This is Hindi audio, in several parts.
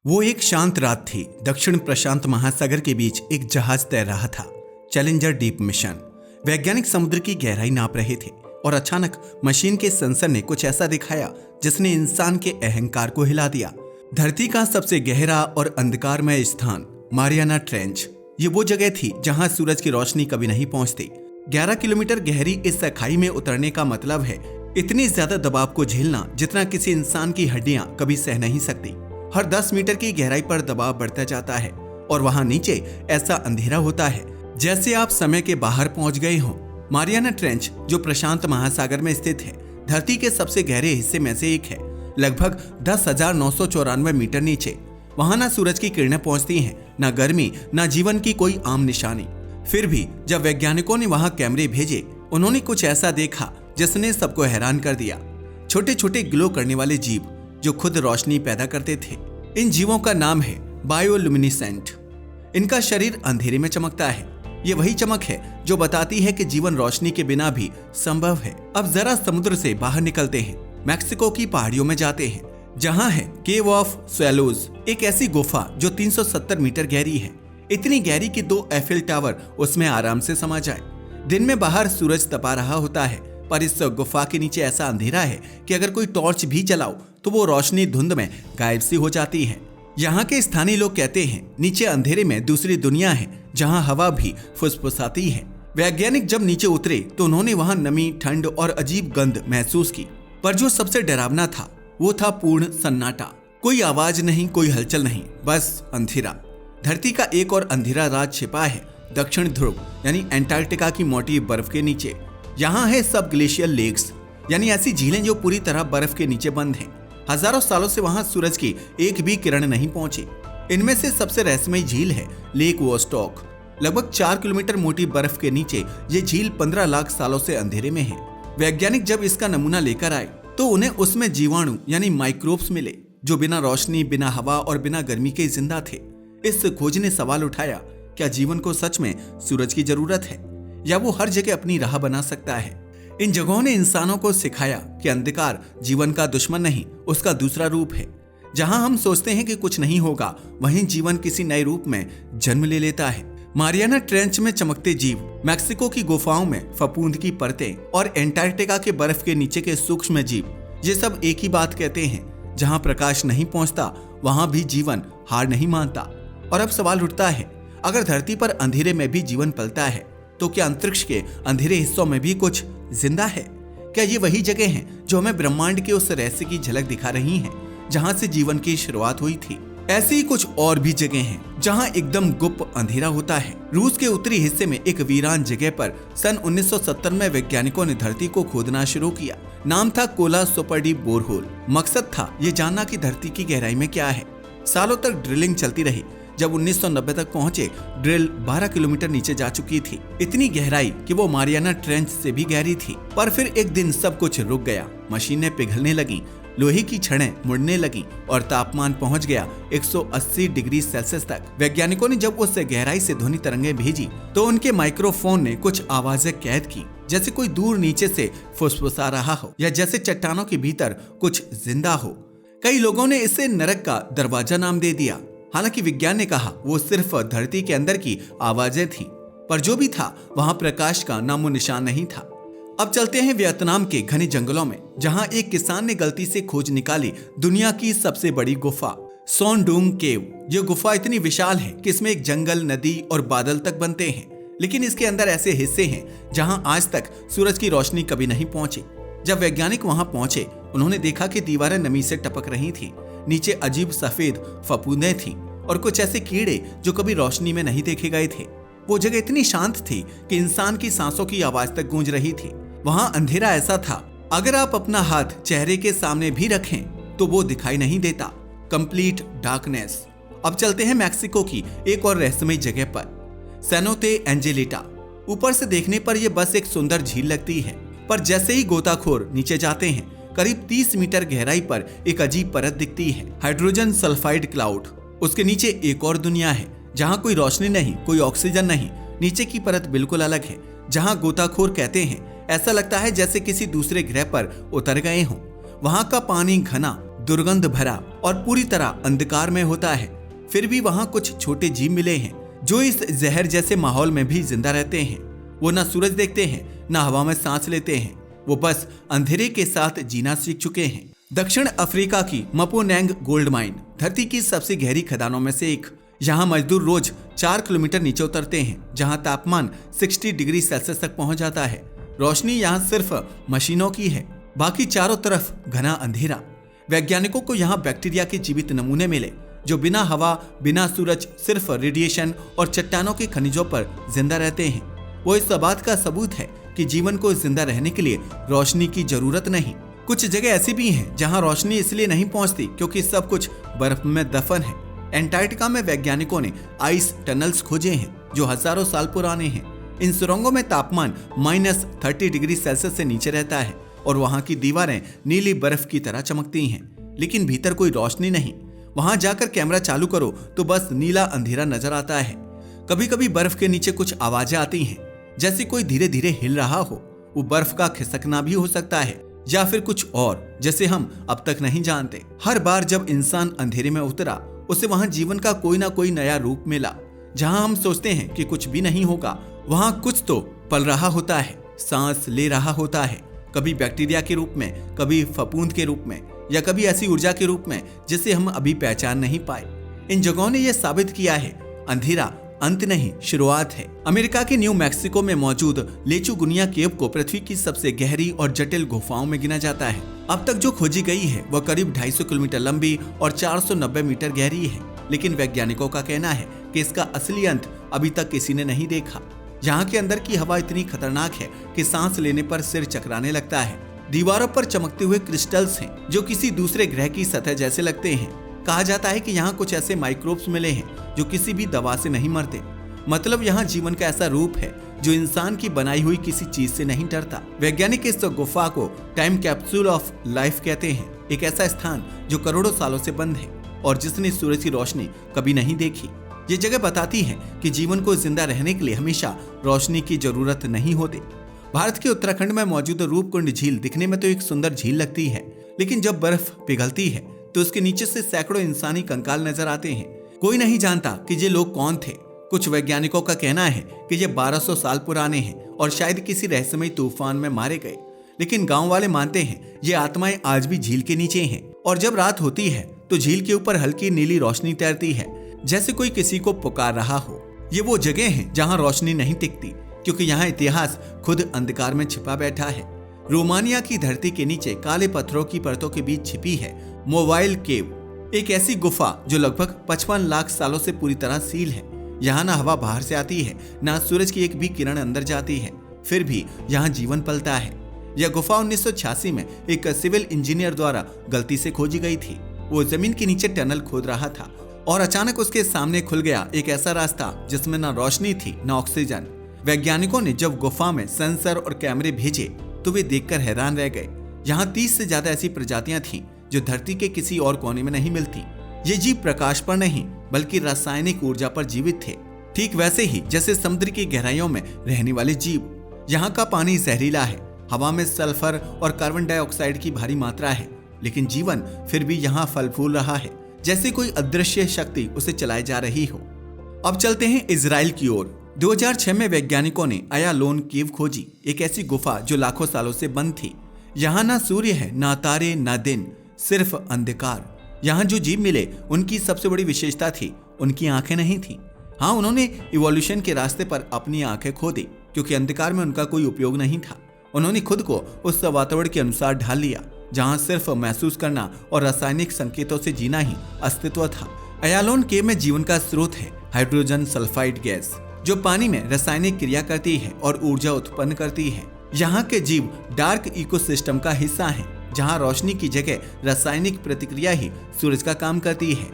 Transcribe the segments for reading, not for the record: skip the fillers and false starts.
वो एक शांत रात थी। दक्षिण प्रशांत महासागर के बीच एक जहाज तैर रहा था, चैलेंजर डीप मिशन। वैज्ञानिक समुद्र की गहराई नाप रहे थे और अचानक मशीन के सेंसर ने कुछ ऐसा दिखाया जिसने इंसान के अहंकार को हिला दिया। धरती का सबसे गहरा और अंधकारमय स्थान, मारियाना ट्रेंच। ये वो जगह थी जहां सूरज की रोशनी कभी नहीं पहुंचती। 11 किलोमीटर गहरी इस खाई में उतरने का मतलब है इतनी ज्यादा दबाव को झेलना जितना किसी इंसान की हड्डियां कभी सह नहीं सकती। हर 10 मीटर की गहराई पर दबाव बढ़ता जाता है और वहां नीचे ऐसा अंधेरा होता है जैसे आप समय के बाहर पहुंच गए हो। मारियाना ट्रेंच, जो प्रशांत महासागर में स्थित है, धरती के सबसे गहरे हिस्से में से एक है। लगभग 10,994 मीटर नीचे। वहां ना सूरज की किरणें पहुंचती हैं, ना गर्मी, ना जीवन की कोई आम निशानी। फिर भी जब वैज्ञानिकों ने वहां कैमरे भेजे, उन्होंने कुछ ऐसा देखा जिसने सबको हैरान कर दिया। छोटे छोटे ग्लो करने वाले जीव जो खुद रोशनी पैदा करते थे। इन जीवों का नाम है बायोलुमिनिसेंट। इनका शरीर अंधेरे में चमकता है। ये वही चमक है जो बताती है कि जीवन रोशनी के बिना भी संभव है। अब जरा समुद्र से बाहर निकलते हैं, मैक्सिको की पहाड़ियों में जाते हैं, जहां है केव ऑफ स्वेलोज, एक ऐसी गुफा जो 370 मीटर गहरी है। इतनी गहरी कि 2 एफिल टावर उसमें आराम से समा जाए। दिन में बाहर सूरज तपा रहा होता है, पर इस गुफा के नीचे ऐसा अंधेरा है कि अगर कोई टॉर्च भी जलाओ तो वो रोशनी धुंध में गायब सी हो जाती है। यहाँ के स्थानीय लोग कहते हैं नीचे अंधेरे में दूसरी दुनिया है जहाँ हवा भी फुसफुसाती है। वैज्ञानिक जब नीचे उतरे तो उन्होंने वहाँ नमी, ठंड और अजीब गंध महसूस की, पर जो सबसे डरावना था वो था पूर्ण सन्नाटा। कोई आवाज नहीं, कोई हलचल नहीं, बस अंधेरा। धरती का एक और अंधेरा राज छिपा है दक्षिण ध्रुव यानी एंटार्क्टिका की मोटी बर्फ के नीचे। यहाँ है सब ग्लेशियल लेक्स, यानी ऐसी झीलें जो पूरी तरह बर्फ के नीचे बंद हैं। हजारों सालों से वहां सूरज की एक भी किरण नहीं पहुंची। इनमें से सबसे रहस्यमयी झील है लेक वोस्टॉक। लगभग 4 किलोमीटर मोटी बर्फ के नीचे ये झील 15 लाख सालों से अंधेरे में है। वैज्ञानिक जब इसका नमूना लेकर आए तो उन्हें उसमें जीवाणु यानी माइक्रोब्स मिले जो बिना रोशनी, बिना हवा और बिना गर्मी के जिंदा थे। इस खोज ने सवाल उठाया, क्या जीवन को सच में सूरज की जरूरत है या वो हर जगह अपनी राह बना सकता है? इन जगहों ने इंसानों को सिखाया कि अंधकार जीवन का दुश्मन नहीं, उसका दूसरा रूप है। जहां हम सोचते हैं कि कुछ नहीं होगा, वहीं जीवन किसी नए रूप में जन्म ले लेता है। मारियाना ट्रेंच में चमकते जीव, मैक्सिको की गुफाओं में फफूंद की परतें और एंटार्क्टिका के बर्फ के नीचे के सूक्ष्म जीव, ये सब एक ही बात कहते हैं, जहां प्रकाश नहीं पहुंचता वहां भी जीवन हार नहीं मानता। और अब सवाल उठता है, अगर धरती पर अंधेरे में भी जीवन पलता है तो क्या अंतरिक्ष के अंधेरे हिस्सों में भी कुछ जिंदा है? क्या ये वही जगह हैं जो हमें ब्रह्मांड के उस रहस्य की झलक दिखा रही हैं जहां से जीवन की शुरुआत हुई थी? ऐसी ही कुछ और भी जगह हैं जहां एकदम गुप्त अंधेरा होता है। रूस के उत्तरी हिस्से में एक वीरान जगह पर सन 1970 में वैज्ञानिकों ने धरती को खोदना शुरू किया। नाम था कोला सुपर डीप बोरहोल। मकसद था ये जानना कि धरती की गहराई में क्या है। सालों तक ड्रिलिंग चलती रही। जब 1990 तक पहुंचे, ड्रिल 12 किलोमीटर नीचे जा चुकी थी। इतनी गहराई कि वो मारियाना ट्रेंच से भी गहरी थी। पर फिर एक दिन सब कुछ रुक गया। मशीनें पिघलने लगी, लोहे की छड़ें मुड़ने लगी और तापमान पहुंच गया 180 डिग्री सेल्सियस तक। वैज्ञानिकों ने जब उस गहराई से ध्वनि तरंगें भेजी तो उनके माइक्रोफोन ने कुछ आवाजें कैद की, जैसे कोई दूर नीचे से फुसफुसा रहा हो या जैसे चट्टानों के भीतर कुछ जिंदा हो। कई लोगों ने इसे नरक का दरवाजा नाम दे दिया। हालांकि विज्ञान ने कहा वो सिर्फ धरती के अंदर की आवाजें थी, पर जो भी था वहां प्रकाश का नामो निशान नहीं था। अब चलते हैं वियतनाम के घने जंगलों में, जहां एक किसान ने गलती से खोज निकाली दुनिया की सबसे बड़ी गुफा, सोन डूंग केव। ये गुफा इतनी विशाल है कि इसमें एक जंगल, नदी और बादल तक बनते हैं, लेकिन इसके अंदर ऐसे हिस्से हैं जहां आज तक सूरज की रोशनी कभी नहीं पहुंची। जब वैज्ञानिक वहां पहुंचे, उन्होंने देखा कि दीवारें नमी से टपक रही थी। नीचे अजीब सफेद फफूंदें थी और कुछ ऐसे कीड़े जो कभी रोशनी में नहीं देखे गए थे। वो जगह इतनी शांत थी कि इंसान की सांसों की आवाज तक गूंज रही थी। वहां अंधेरा ऐसा था, अगर आप अपना हाथ चेहरे के सामने भी रखें तो वो दिखाई नहीं देता। Complete darkness. अब चलते हैं मैक्सिको की एक और रहस्यमयी जगह पर, सेनोते एंजेलिटा। ऊपर से देखने पर यह बस एक सुंदर झील लगती है, पर जैसे ही गोताखोर नीचे जाते हैं, करीब 30 मीटर गहराई पर एक अजीब परत दिखती है, हाइड्रोजन सल्फाइड क्लाउड। उसके नीचे एक और दुनिया है जहां कोई रोशनी नहीं, कोई ऑक्सीजन नहीं। नीचे की परत बिल्कुल अलग है, जहां गोताखोर कहते हैं ऐसा लगता है जैसे किसी दूसरे ग्रह पर उतर गए हों। वहां का पानी घना, दुर्गंध भरा और पूरी तरह अंधकार में होता है। फिर भी वहाँ कुछ छोटे जीव मिले हैं जो इस जहर जैसे माहौल में भी जिंदा रहते हैं। वो ना सूरज देखते हैं, ना हवा में सांस लेते हैं, वो बस अंधेरे के साथ जीना सीख चुके हैं। दक्षिण अफ्रीका की मपोनेंग गोल्ड माइन धरती की सबसे गहरी खदानों में से एक। यहाँ मजदूर रोज 4 किलोमीटर नीचे उतरते हैं, जहाँ तापमान 60 डिग्री सेल्सियस तक पहुँच जाता है। रोशनी यहाँ सिर्फ मशीनों की है, बाकी चारों तरफ घना अंधेरा। वैज्ञानिकों को यहाँ बैक्टीरिया के जीवित नमूने मिले जो बिना हवा, बिना सूरज, सिर्फ रेडिएशन और चट्टानों के खनिजों पर जिंदा रहते हैं। वो इस बात का सबूत है कि जीवन को जिंदा रहने के लिए रोशनी की जरूरत नहीं। कुछ जगह ऐसी भी हैं जहां रोशनी इसलिए नहीं पहुंचती क्योंकि सब कुछ बर्फ में दफन है। एंटार्क्टिका में वैज्ञानिकों ने आइस टनल्स खोजे हैं जो हजारों साल पुराने हैं। इन सुरंगों में तापमान -30 डिग्री सेल्सियस से नीचे रहता है और वहां की दीवारें नीली बर्फ की तरह चमकती हैं, लेकिन भीतर कोई रोशनी नहीं। वहां जाकर कैमरा चालू करो तो बस नीला अंधेरा नजर आता है। कभी कभी बर्फ के नीचे कुछ आवाजें आती हैं, जैसे कोई धीरे धीरे हिल रहा हो। वो बर्फ का खिसकना भी हो सकता है या फिर कुछ और, जैसे हम अब तक नहीं जानते। हर बार जब इंसान अंधेरे में उतरा, उसे वहां जीवन का कोई ना कोई नया रूप मिला। जहां हम सोचते हैं कि कुछ भी नहीं होगा, वहां कुछ तो पल रहा होता है, सांस ले रहा होता है, कभी बैक्टीरिया के रूप में, कभी फफूंद के रूप में, या कभी ऐसी ऊर्जा के रूप में जिसे हम अभी पहचान नहीं पाए। इन जगहों ने यह साबित किया है, अंधेरा अंत नहीं, शुरुआत है। अमेरिका के न्यू मैक्सिको में मौजूद लेचुगुनिया केव को पृथ्वी की सबसे गहरी और जटिल गुफाओं में गिना जाता है। अब तक जो खोजी गई है वह करीब 250 किलोमीटर लंबी और 490 मीटर गहरी है, लेकिन वैज्ञानिकों का कहना है कि इसका असली अंत अभी तक किसी ने नहीं देखा। यहाँ के अंदर की हवा इतनी खतरनाक है कि सांस लेने पर सिर चकराने लगता है। दीवारों पर चमकते हुए क्रिस्टल्स हैं जो किसी दूसरे ग्रह की सतह जैसे लगते हैं। कहा जाता है कि यहाँ कुछ ऐसे माइक्रोब्स मिले हैं जो किसी भी दवा से नहीं मरते। मतलब यहाँ जीवन का ऐसा रूप है जो इंसान की बनाई हुई किसी चीज से नहीं डरता। वैज्ञानिक इस गुफा को टाइम कैप्सूल ऑफ लाइफ कहते हैं, एक ऐसा स्थान जो करोड़ों सालों से बंद है और जिसने सूरज की रोशनी कभी नहीं देखी। ये जगह बताती है कि जीवन को जिंदा रहने के लिए हमेशा रोशनी की जरूरत नहीं होती। भारत के उत्तराखंड में मौजूद रूपकुंड झील दिखने में तो एक सुंदर झील लगती है, लेकिन जब बर्फ पिघलती है तो उसके नीचे से सैकड़ों इंसानी कंकाल नजर आते हैं। कोई नहीं जानता कि ये लोग कौन थे। कुछ वैज्ञानिकों का कहना है कि ये 1200 साल पुराने हैं और शायद किसी रहस्यमय तूफान में मारे गए, लेकिन गांव वाले मानते हैं ये आत्माएं आज भी झील के नीचे हैं। और जब रात होती है तो झील के ऊपर हल्की नीली रोशनी तैरती है, जैसे कोई किसी को पुकार रहा हो। ये वो जगह है जहाँ रोशनी नहीं टिकती, क्योंकि यहाँ इतिहास खुद अंधकार में छिपा बैठा है। रोमानिया की धरती के नीचे काले पत्थरों की परतों के बीच छिपी है मोबाइल केव, एक ऐसी गुफा जो लगभग 55 लाख सालों से पूरी तरह सील है। यहाँ ना हवा बाहर से आती है, ना सूरज की एक भी किरण अंदर जाती है, फिर भी यहाँ जीवन पलता है। यह गुफा 1986 में एक सिविल इंजीनियर द्वारा गलती से खोजी गई थी। वो जमीन के नीचे टनल खोद रहा था और अचानक उसके सामने खुल गया एक ऐसा रास्ता जिसमें ना रोशनी थी, ना ऑक्सीजन। वैज्ञानिकों ने जब गुफा में सेंसर और कैमरे भेजे तो वे देखकर हैरान रह गए। यहाँ 30 से ज्यादा ऐसी प्रजातियां थीं जो धरती के किसी और कोने में नहीं मिलती। ये जीव प्रकाश पर नहीं बल्कि रासायनिक ऊर्जा पर जीवित थे, ठीक वैसे ही जैसे समुद्र की गहराइयों में रहने वाले जीव। यहाँ का पानी जहरीला है, हवा में सल्फर और कार्बन डाइऑक्साइड की भारी मात्रा है, लेकिन जीवन फिर भी यहाँ फल फूल रहा है, जैसे कोई अदृश्य शक्ति उसे चलाए जा रही हो। अब चलते हैं इजराइल की ओर। 2006 में वैज्ञानिकों ने अयालोन केव खोजी, एक ऐसी गुफा जो लाखों सालों से बंद थी। यहाँ ना सूर्य है, ना तारे, ना दिन, सिर्फ अंधकार। यहाँ जो जीव मिले उनकी सबसे बड़ी विशेषता थी उनकी आंखें नहीं थी। हाँ, उन्होंने इवोल्यूशन के रास्ते पर अपनी आंखें खो दी क्योंकि अंधकार में उनका कोई उपयोग नहीं था। उन्होंने खुद को उस वातावरण के अनुसार ढाल लिया जहाँ सिर्फ महसूस करना और रासायनिक संकेतों से जीना ही अस्तित्व था। अयालोन केव में जीवन का स्रोत है हाइड्रोजन सल्फाइड गैस, जो पानी में रासायनिक क्रिया करती है और ऊर्जा उत्पन्न करती है। यहाँ के जीव डार्क इकोसिस्टम का हिस्सा हैं, जहाँ रोशनी की जगह रासायनिक प्रतिक्रिया ही सूरज का काम करती है।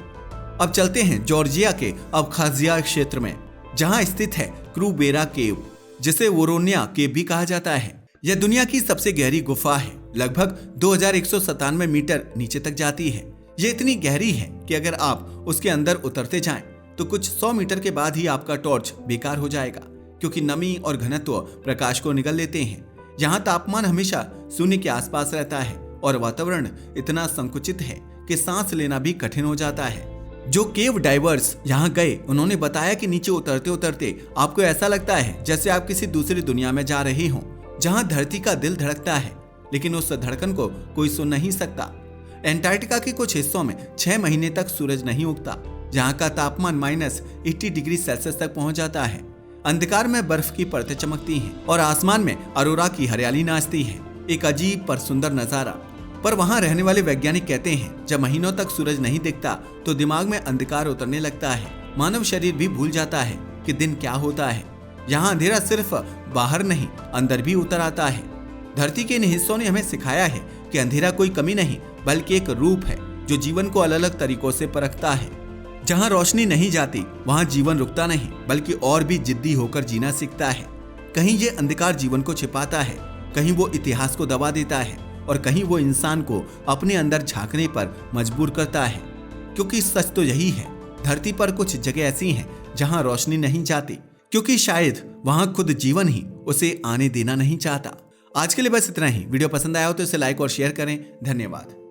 अब चलते हैं जॉर्जिया के अबखाजिया क्षेत्र में, जहाँ स्थित है क्रूबेरा केव, जिसे वोरोनिया केव भी कहा जाता है। यह दुनिया की सबसे गहरी गुफा है, लगभग 2197 मीटर नीचे तक जाती है। यह इतनी गहरी है कि अगर आप उसके अंदर उतरते जाएं तो कुछ 100 मीटर के बाद ही आपका टॉर्च बेकार हो जाएगा, क्योंकि नमी और घनत्व प्रकाश को निगल लेते हैं। यहाँ तापमान हमेशा शून्य के आसपास रहता है और वातावरण इतना संकुचित है कि सांस लेना भी कठिन हो जाता है। जो केव डाइवर्स यहाँ गए उन्होंने बताया कि नीचे उतरते उतरते आपको ऐसा लगता है जैसे आप किसी दूसरी दुनिया में जा रहे हों, जहाँ धरती का दिल धड़कता है लेकिन उस धड़कन को कोई सुन नहीं सकता। एंटार्क्टिका के कुछ हिस्सों में 6 महीने तक सूरज नहीं उगता, जहाँ का तापमान -80 डिग्री सेल्सियस तक पहुंच जाता है। अंधकार में बर्फ की परतें चमकती हैं और आसमान में अरोरा की हरियाली नाचती है। एक अजीब पर सुंदर नजारा। पर वहां रहने वाले वैज्ञानिक कहते हैं जब महीनों तक सूरज नहीं दिखता तो दिमाग में अंधकार उतरने लगता है। मानव शरीर भी भूल जाता है कि दिन क्या होता है। यहाँ अंधेरा सिर्फ बाहर नहीं अंदर भी उतर आता है। धरती के इन हिस्सों ने हमें सिखाया है कि अंधेरा कोई कमी नहीं बल्कि एक रूप है जो जीवन को अलग अलग तरीकों से परखता है। जहाँ रोशनी नहीं जाती वहाँ जीवन रुकता नहीं बल्कि और भी जिद्दी होकर जीना सीखता है। कहीं ये अंधकार जीवन को छिपाता है, कहीं वो इतिहास को दबा देता है और कहीं वो इंसान को अपने अंदर झांकने पर मजबूर करता है। क्योंकि सच तो यही है, धरती पर कुछ जगह ऐसी हैं जहां रोशनी नहीं जाती, क्योंकि शायद वहां खुद जीवन ही उसे आने देना नहीं चाहता। आज के लिए बस इतना ही। वीडियो पसंद आया हो तो इसे लाइक और शेयर करें। धन्यवाद।